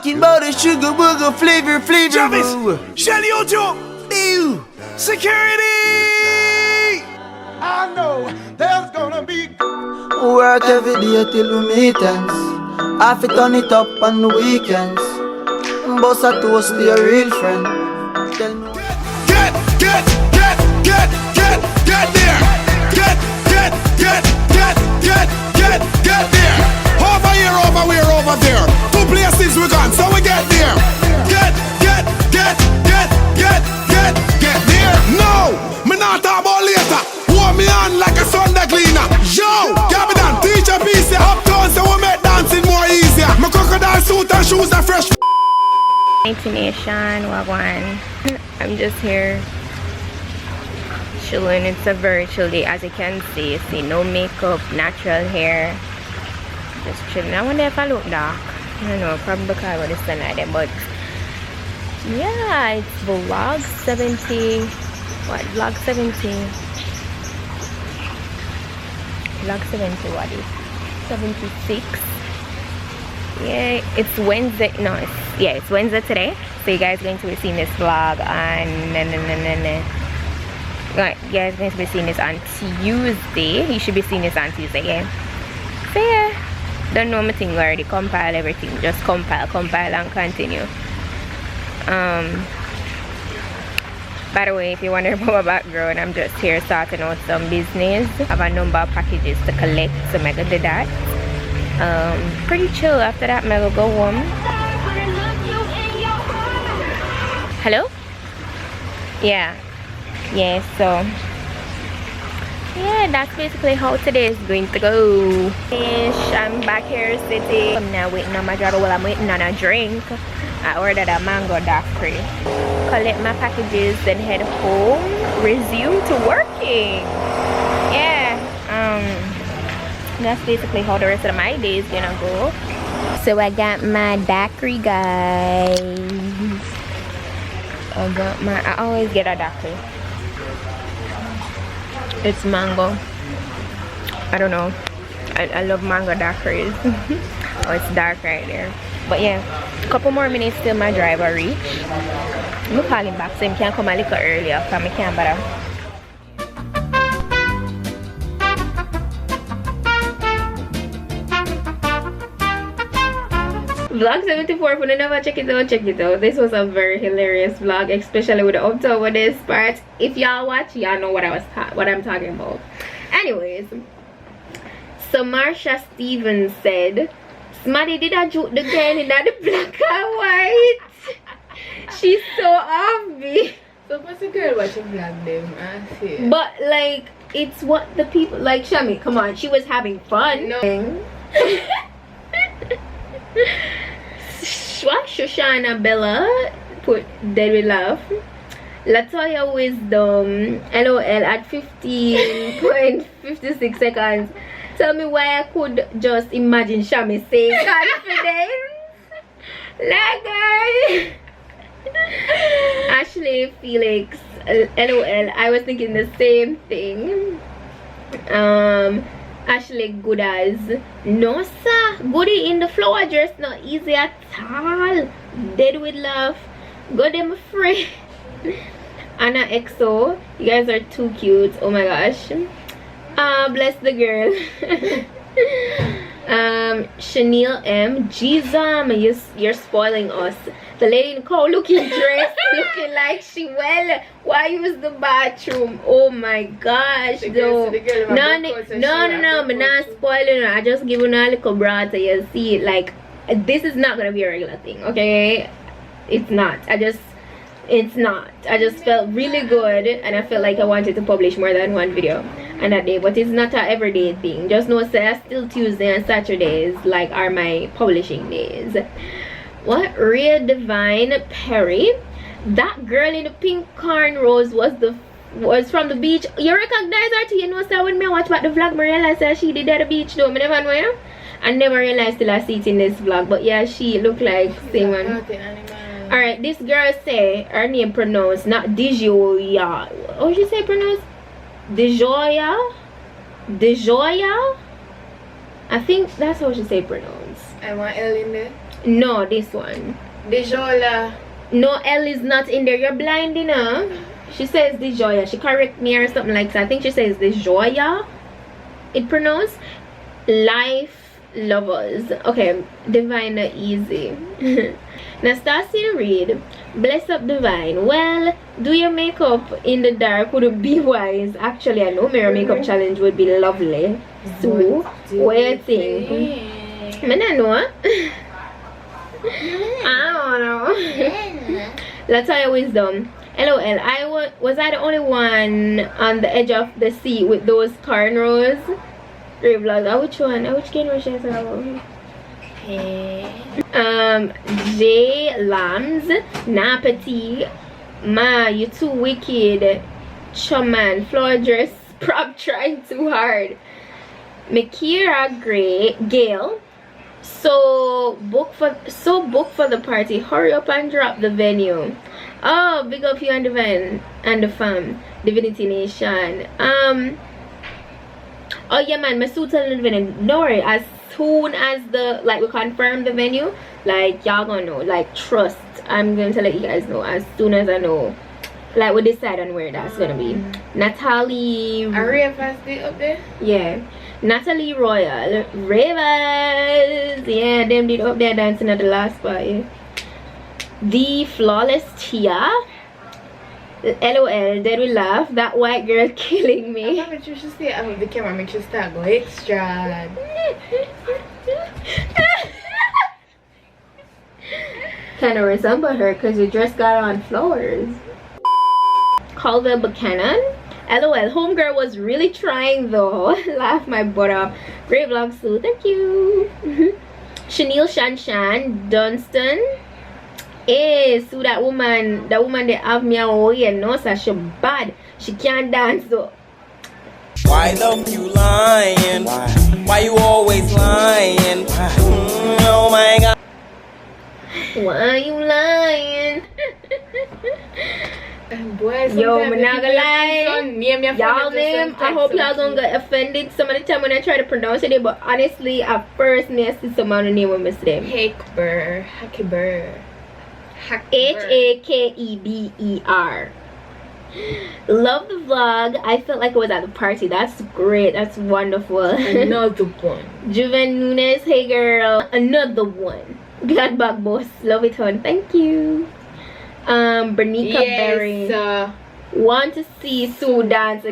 talking about the sugar booger flavor. Jarvis, Boo. Shelly Ojo, Ew. security. I know there's gonna be Work every day till we meet ends. Have to turn it up on the weekends. Boss a toast to your real friend. Tell me get there. Get there. Over here, over there. Two places we gone, so we get there. Get there. No, me not talk about later. Hold me on like a Sunday cleaner. Yo, get me done. Teacher piece uptown, so we make dancing more easier. My crocodile suit and shoes are fresh. Nation Wagwan. I'm just here chilling. It's a very chill day, as you can see. See, no makeup, natural hair, just chilling. I wonder if I look dark. I don't know, probably because of the sunlight there, but yeah, it's vlog 70. What? Vlog 70. Vlog 70, what is 76? Yeah, it's Wednesday. No, it's Wednesday today. So you guys are going to be seeing this vlog on right, you guys are going to be seeing this on Tuesday. You should be seeing this on Tuesday, yeah. So yeah, don't know my thing already. Compile everything. Just compile and continue. By the way, if you wonder about my background, I'm just here starting out some business. I have a number of packages to collect, so I'm gonna do that. Pretty chill. After that, I'm gonna go home. Hello? Yeah, so yeah, that's basically how today is going to go. I'm back here sitting. I'm now waiting on my driver while I'm waiting on a drink. I ordered a mango daiquiri. Collect my packages, then head home. Resume to working. Yeah. That's basically how the rest of my day is gonna go. So I got my daiquiri, guys. I always get a daiquiri. It's mango. I don't know. I love mango daiquiris. Oh, it's dark right there. But yeah, a couple more minutes till my driver reach. I'm gonna call him back so he can come a little earlier because I can't bother. Vlog 74, if you never check it out, check it out. This was a very hilarious vlog, especially with the uptown with this part. If y'all watch, y'all know what I'm talking about. Anyways, so Marsha Stevens said, Smaddy did I joke the girl in the black and white. She's so off me. So what's the girl watching vlog them? But like, it's what the people like. Shami, come on, she was having fun. No. Shoshana Bella put dead with love. Latoya Wisdom LOL at 15.56 seconds. Tell me why I could just imagine Shami saying confidence. Like guys. Ashley Felix LOL. I was thinking the same thing. Ashley Goodas. No sir, Goody in the flower dress not easy at all. Dead with love. God them free. Anna XO, you guys are too cute. Oh my gosh. Bless the girl. Chanel M. Jesus, you're spoiling us. The lady in cow looking dressed, looking like she well. Why use the bathroom? Oh my gosh, no, I'm not spoiling her. I just give her a little bra so you see it. Like, this is not gonna be a regular thing, okay? It's not. I just felt really good, and I felt like I wanted to publish more than one video on that day, but it's not an everyday thing. Just know say still Tuesday and Saturdays like are my publishing days. What? Rhea Divine Perry, that girl in the pink cornrows was from the beach. You recognize her too? You know, so when me watch back the vlog, I realized that she did at the beach though. I never know her. I never realized till I see it in this vlog, but yeah, she looked like same one. Alright, this girl say her name pronounced not Dijoya. How she say pronounced? Dijoya? I think that's how she say pronounced. I want L in there. No, this one. Dejola. No, L is not in there. You're blind enough. She says Dejoya. She correct me or something like that. I think she says Dejoya. It pronounced Life Lovers. Okay, Divine Easy. Nastasia Reed, bless up Divine. Well, do your makeup in the dark would be wise. Actually, I know mirror makeup challenge would be lovely. So, what do you think? I don't know. I don't know. Latoya Wisdom. LOL. Was I the only one on the edge of the seat with those cornrows? Vlog. Which one? Which camera should I say about? J Lambs. Nah Petite. Ma, you too wicked. Chuman. Floor dress. Prop trying too hard. Makira Gale. So book for the party. Hurry up and drop the venue. Oh, big up you and the van and the fam. Divinity Nation. Oh yeah man, my suit telling the venue. Don't worry, as soon as we confirm the venue, like y'all gonna know. Like trust. I'm going to let you guys know as soon as I know. Like we decide on where that's gonna be. Natalie. Are Rave has it up there? Yeah. Natalie Royal. Ravers. Yeah, them did up there dancing at the last part, yeah. The Flawless Tia. LOL, did we laugh? That white girl killing me. I thought you should say I hope the camera makes you start go extra. Kind of resemble her because your dress got on flowers. Calvin Buchanan. LOL, homegirl was really trying though. Laugh my butt off. Great vlog, Sue. Thank you. Chanel Shanshan Dunstan. Hey, so that woman they have me away and no, so she bad. She can't dance though. Why the you lying? Why you always lying? Oh my god. Why you lying? Boy, yo, I'm not gonna lie. Y'all name, I hope y'all don't get offended some of the time when I try to pronounce it, but honestly, at first, I see some of the name of them. Hakeber. Hakeber. Love the vlog. I felt like I was at the party. That's great. That's wonderful. Another one. Juven Nunes, hey girl. Another one. Gladbach boss. Love it, hon. Thank you. Bernica Berry. Want to see Sue dance.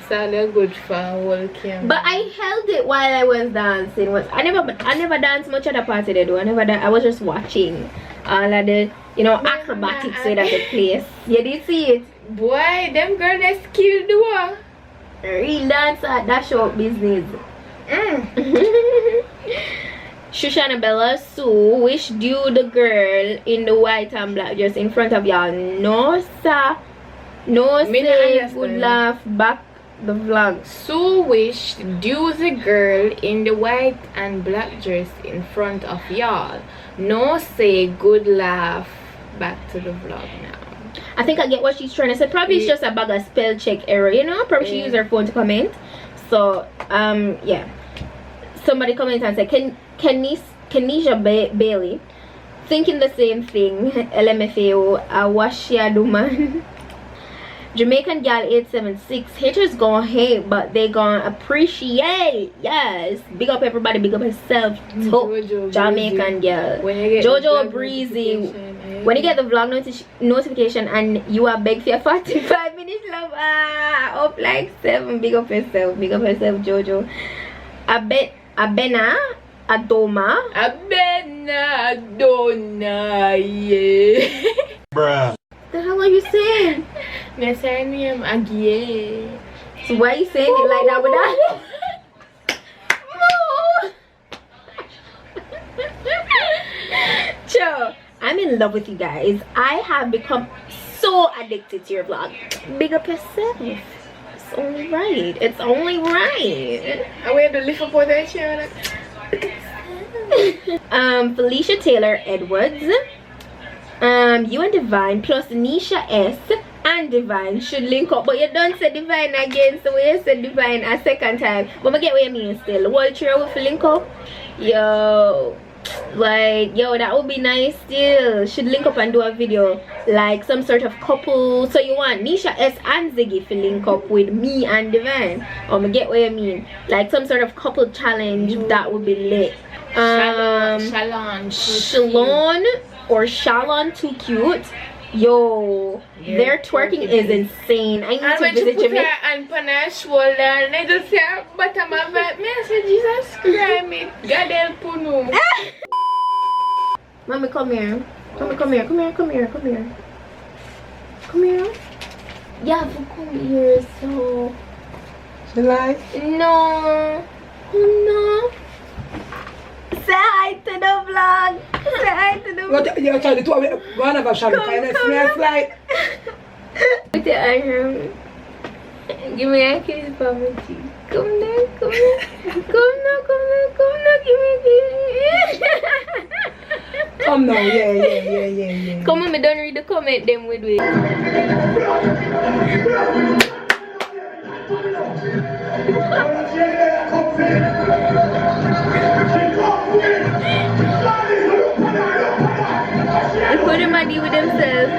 So good for a whole camera. But I held it while I was dancing. I never danced much at the party they do. I was just watching all of the acrobatics way that they place. You did see it? Boy, them girls they skill do it. Real dancer, that show business. Shoshana Bella Sue, wish do the girl in the white and black dress in front of y'all. No sir. No say good laugh back the vlog. Sue wish do the girl in the white and black dress in front of y'all. No say good laugh back to the vlog now. I think I get what she's trying to say. Probably it's just a bag of spell check error, probably she used her phone to comment. So yeah, somebody comment and say Kenisha Bailey thinking the same thing. LMFAO what she a do man. Jamaican gal 876. Haters gonna hate, but they gonna appreciate. Yes. Big up everybody. Big up herself. Jojo Jamaican girl. Jojo Breezy. When you get the vlog notification and you are begged for your 45 minutes love. Up like 7. Big up yourself. Big up yourself, Jojo. Abena. Adoma. Abena. Adona. Yeah. Bruh. The hell are you saying? My surname Agie. So why are you saying it like that with that? Cho, I'm in love with you guys. I have become so addicted to your vlog. Big up yourself. It's only right. It's only right. I wear the lift up on that chair. Felicia Taylor Edwards. You and Divine plus Nisha S and Divine should link up, but you don't say Divine again, so you say Divine a second time. But I get what you mean still. World three with link up. Yo, like, yo, that would be nice still. Should link up and do a video like some sort of couple. So you want Nisha S and Ziggy to link up with me and Divine. I get what you mean. Like some sort of couple challenge. That would be lit. Shalon or Shalon too cute. Yo, their twerking is insane. I need to visit Jamaica. And when she put her hand on her shoulder and I just say bottom of it, me I say Jesus Christ, God help you. Mommy, come here. Come here. Yeah, come here. So. She like? No. Say hi to the vlog. Say hi to the vlog. What you're trying to do? Go on about Shabby. Smells like. Put your arm. Give me a kiss for me, cheek. Come now. Give me a kiss. Come now, yeah. Come on, me don't read the comment. Them with it. They put them money with themselves.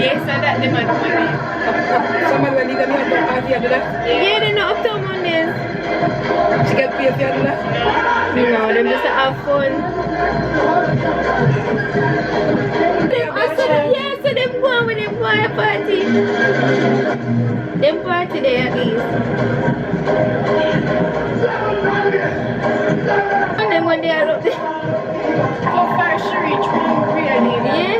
Yes, so that they might money. Someone will need a new party at the left. Yeah, they're not up to Mondays. She get paid for the left. No, them just to have fun. So them go on with them choir party. Them party there at least. And then when they are up there. How far she reach from really? Yeah.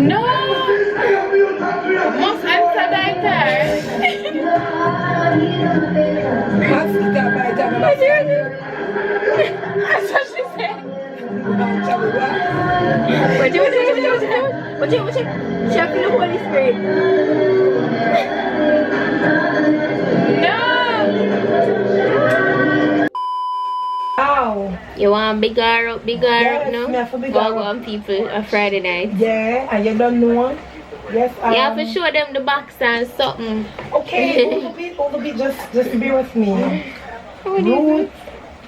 No! Must answer that time. What's that by time? That's what she said. Watch it. She feel the Holy Spirit. No! Wow. You want bigger up, Yes, no? me have to bigger Go up. on people on Friday night. Yeah, and you don't know. Yes, You have to show them the box and something. Okay, over bit, just be with me.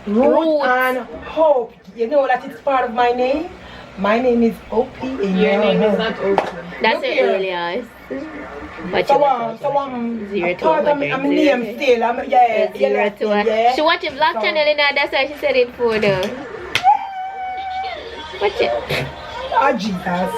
Ruth and Hope. You know that it's part of my name. My name is OP. Your name is not OP. That's it earlier. Watch So it. I'm 0 to part of my name still. Yeah. 0 to 1. She watch a vlog channel in her, that's why she said it for though. Watch it. Oh, Jesus.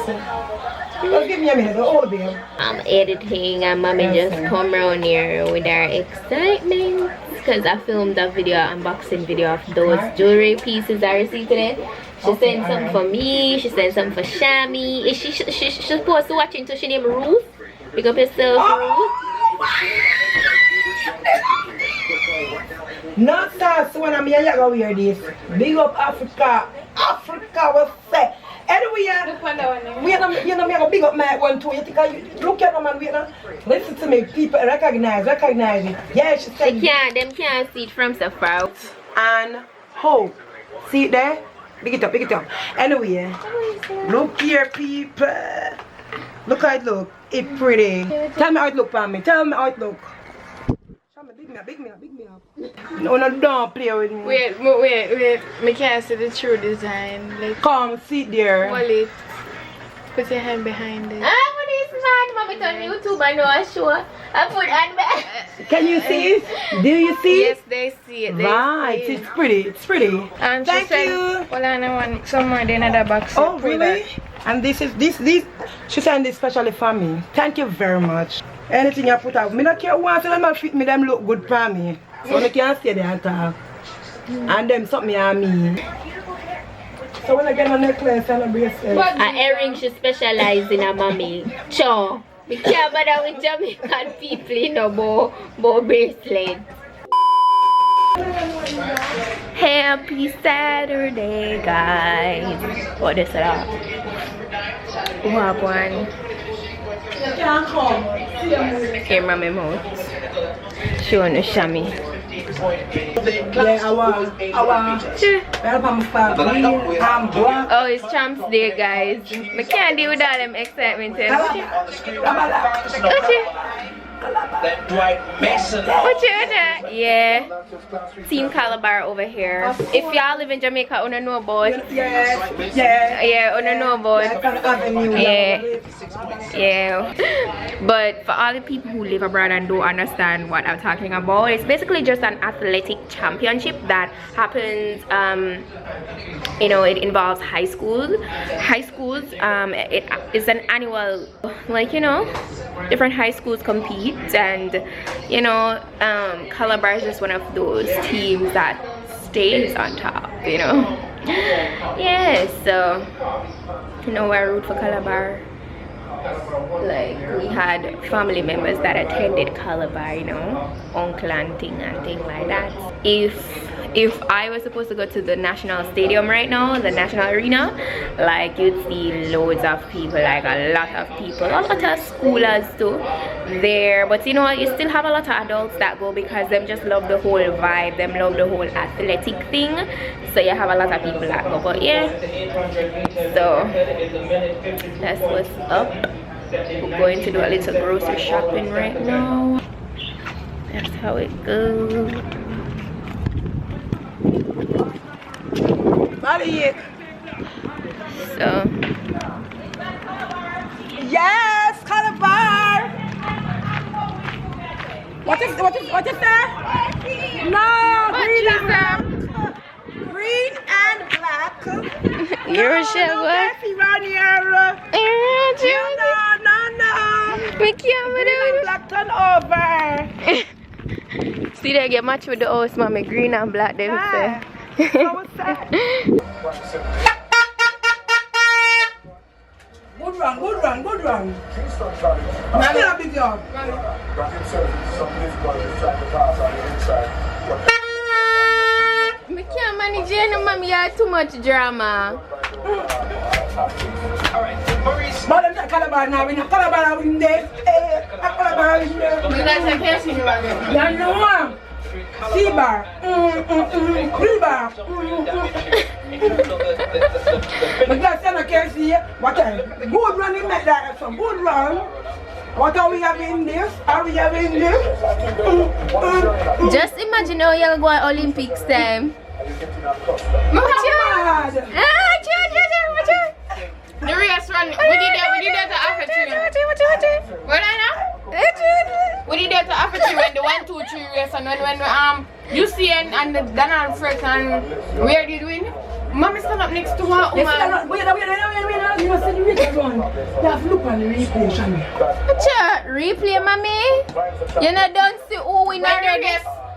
Just give me a minute, hold there. I'm editing and mommy just come around here with her excitement because I filmed a video, unboxing video of those jewelry pieces I received today. She sent some for me, she sent some for Shami. Is she's supposed to watch until she named Ruth? Pick up yourself, Ruth. Not so when I'm here, you go wear this. Big up Africa. Africa was set. Anyway, you know me, I go big up my one too. You think look at them and wait now. Listen to me, people recognize it. Yeah, she said. Them can't see it from so far. And Hope. See it there? Big it up. Anyway, look here, people. Look how it look. It's pretty. Tell me how it look, Pammy. Tell me how it look. Big me up. No, don't play with me. Wait. Me can't see the true design. Like, Come, sit there. hold it. Put your hand behind it. What is man? Mommy on YouTube, I know I show. I put handbags. Can you see it? Do you see Yes, it? they see it. Right, See it. it's pretty. And Thank she said, you. well, I want some more than another box. Oh, really? And this. She sent this specially for me. Thank you very much. Anything you put out, me not care once them not fit me, them look good for me. So I can stay there and talk. And them something on me. So when I get a necklace and a bracelet. An earring she specialize in a mommy. Cho. We can't bother with Jamaican people, you know, bo bracelet. Happy Saturday, guys. What is that? What one? Camera my mouth. Showing the shammy. Yeah, I want. Oh, it's Champs Day, guys. I can't deal with all them excitement. Yeah. Team Calabar over here. If y'all live in Jamaica, you know about. Yeah, you know about. Yeah. But for all the people who live abroad and don't understand what I'm talking about, it's basically just an athletic championship that happens. You know, it involves high schools. It is an annual, like, you know, different high schools compete, and you know, Calabar is just one of those teams that stays on top, you know. Yeah, so you know, we're root for Calabar. Like, we had family members that attended Calabar, you know, uncle and thing like that. If I was supposed to go to the national stadium right now, the national arena, like, you'd see loads of people, like a lot of people, a lot of schoolers too there. But you know, you still have a lot of adults that go because them just love the whole vibe, them love the whole athletic thing. So you have a lot of people that go. But yeah, so that's what's up. We're going to do a little grocery shopping right now. That's how it goes. So Yes, Calabar. What is that? No, green and black. you're sure what? No. Black turn over. See, they get matched with the house, mommy. Green and black, them say. Good run. Mommy, a big job. I can't manage it, no, mommy. You have too much drama. But I'm not Calabar now. We're not Calabar in there. Calabar in there. You know, C-bar. B-bar. But that's not can't see what good run in that. Some good run. What are we having this? Are we having this? Just imagine how you'll go at Olympics time. The race run, we did that to Africa. What I know? We did that to Africa when the 1, 2, 3 race, and when you see and the Donald Fresh and where did we win? Mommy stand up next to her. Wait. You must see the replay one. You have to look on the replay, Shani. Replay, mommy? You know, don't see who we know.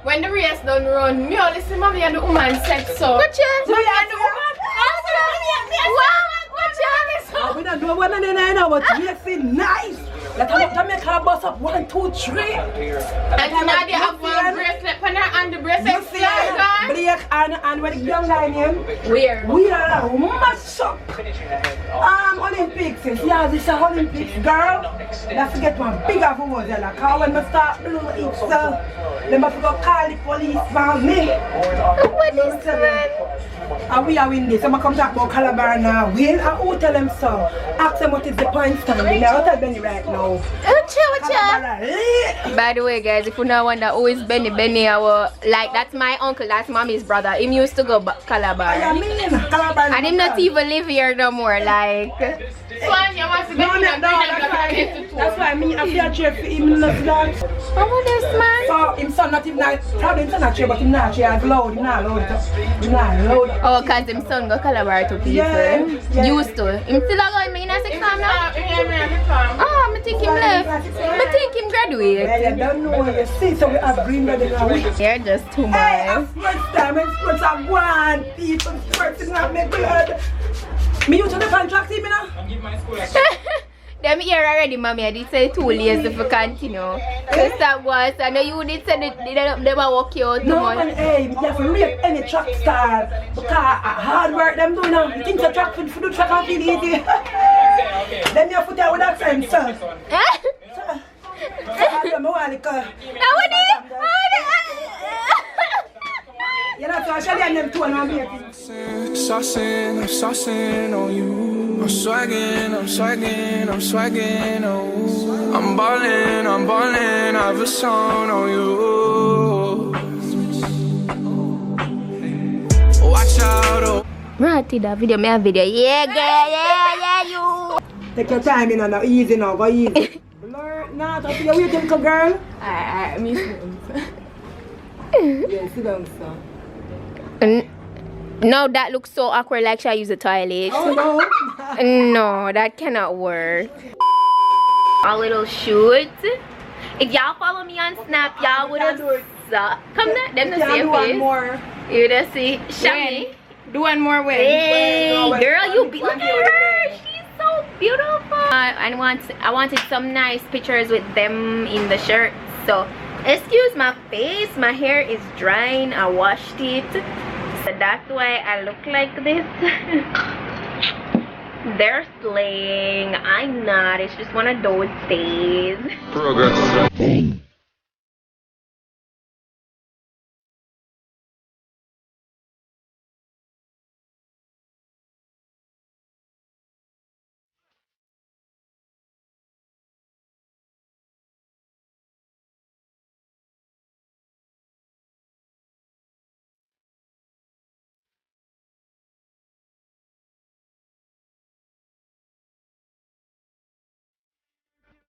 When the race don't run, me only see mommy and the woman sex so. What you? We don't do one and then but we nice. Let her make her bust up 1, 2, 3. And now they have one bracelet on her and the bracelet. You see Blake and with the young guy name? Where? We are much up. Olympics. Yeah, this is Olympics, girl. Let's get one bigger for us. Like how when we start blue each then we go call the police for me. What is that? And we are winning this. So I come talk about Calabar now. Will I will tell them so? Ask them what is the point standing. I'll tell Benny right now. By the way, guys, if you know wonder who is Benny, like, that's my uncle, that's mommy's brother. Him used to go Calabar. And him not even live here no more, like. That's why I feel cheer for him not that. Oh, this man. So him son not even probably him son not cheer, but him not cheer as loud. Him not loud. Oh, cause him son go Calabar to people. Yeah. Used to. Him still go in a 6 now? Oh, me think him left. I think him graduate. Well, you don't know. You see, so we have green red in our week. You're just too Hey, much. first time and sports are one. People sports not make blood. Me you to the contract team, you know? Them here already, mommy. I did say too lazy for continue. Because that was, I know you did say that they were walk you out too No much. man, hey, you have to rate any track star. Because hard work them do now. You think the track for do track and feel easy. Then you put that with that friend, sir. Now what is You know, so I shall them two and I'm here. Saucing on you. I'm swagging, oh. I'm ballin', I've a song on you. Watch out, oh. right, that video, me a video. Yeah, girl, yeah, you. Take your time, you know, now easy now, go easy. Blur, nah, talk to your wait, little girl. I miss Yeah, sit down, sir. No, that looks so awkward like she used the toilet. Oh, no. No, that cannot work. A little shoot. If y'all follow me on Snap, y'all would have saw. Come there, them to see do your one face. more. You would have see. Shami. Do one more way. Hey, Wait, girl, you be one look at more. her. She's so beautiful. I wanted some nice pictures with them in the shirt. So, excuse my face. My hair is drying. I washed it. So that's why I look like this. They're slaying. I'm not. It's just one of those days. Progress.